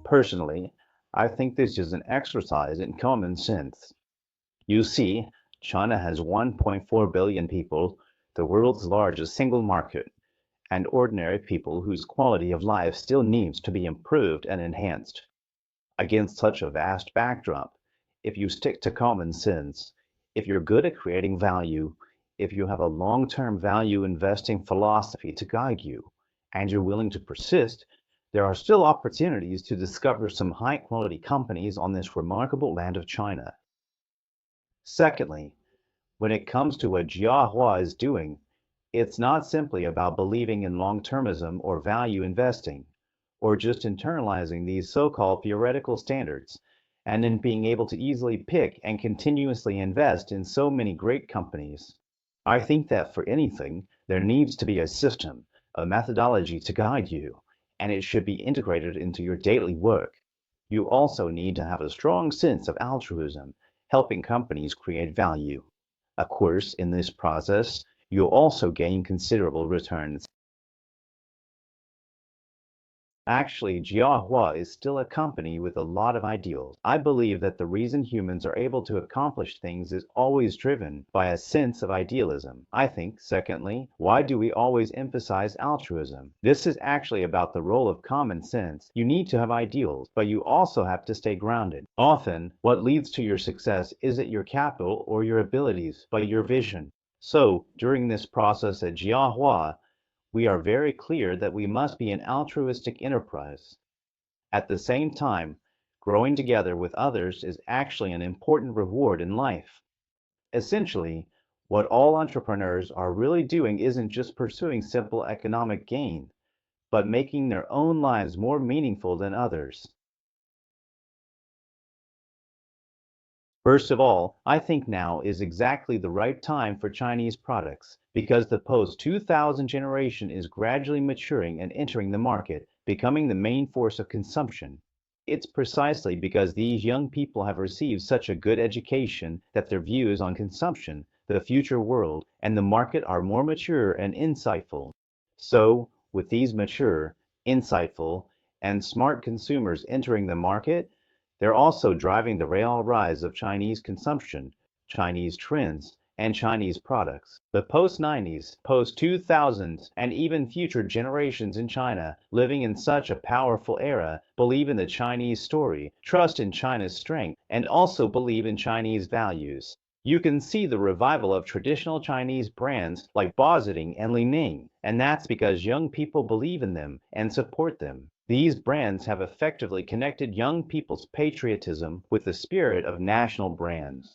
Personally, I think this is an exercise in common sense. You see, China has 1.4 billion people, the world's largest single market, and ordinary people whose quality of life still needs to be improved and enhanced. Against such a vast backdrop, if you stick to common sense, if you're good at creating value, if you have a long-term value investing philosophy to guide you, and you're willing to persist, there are still opportunities to discover some high-quality companies on this remarkable land of China. Secondly, when it comes to what Jiahua is doing, it's not simply about believing in long-termism or value investing, or just internalizing these so-called theoretical standards, and in being able to easily pick and continuously invest in so many great companies. I think that for anything, there needs to be a system, a methodology to guide you, and it should be integrated into your daily work. You also need to have a strong sense of altruism, helping companies create value. Of course, in this process, you'll also gain considerable returns. Actually, Jiahua is still a company with a lot of ideals. I believe that the reason humans are able to accomplish things is always driven by a sense of idealism. I think, secondly, why do we always emphasize altruism? This is actually about the role of common sense. You need to have ideals, but you also have to stay grounded. Often, what leads to your success isn't your capital or your abilities, but your vision. So, during this process at Jiahua, we are very clear that we must be an altruistic enterprise. At the same time, growing together with others is actually an important reward in life. Essentially, what all entrepreneurs are really doing isn't just pursuing simple economic gain, but making their own lives more meaningful than others. First of all, I think now is exactly the right time for Chinese products because the post-2000 generation is gradually maturing and entering the market, becoming the main force of consumption. It's precisely because these young people have received such a good education that their views on consumption, the future world, and the market are more mature and insightful. So, with these mature, insightful, and smart consumers entering the market, they're also driving the real rise of Chinese consumption, Chinese trends, and Chinese products. The post-90s, post-2000s, and even future generations in China living in such a powerful era believe in the Chinese story, trust in China's strength, and also believe in Chinese values. You can see the revival of traditional Chinese brands like Boziting and Li Ning, and that's because young people believe in them and support them. These brands have effectively connected young people's patriotism with the spirit of national brands.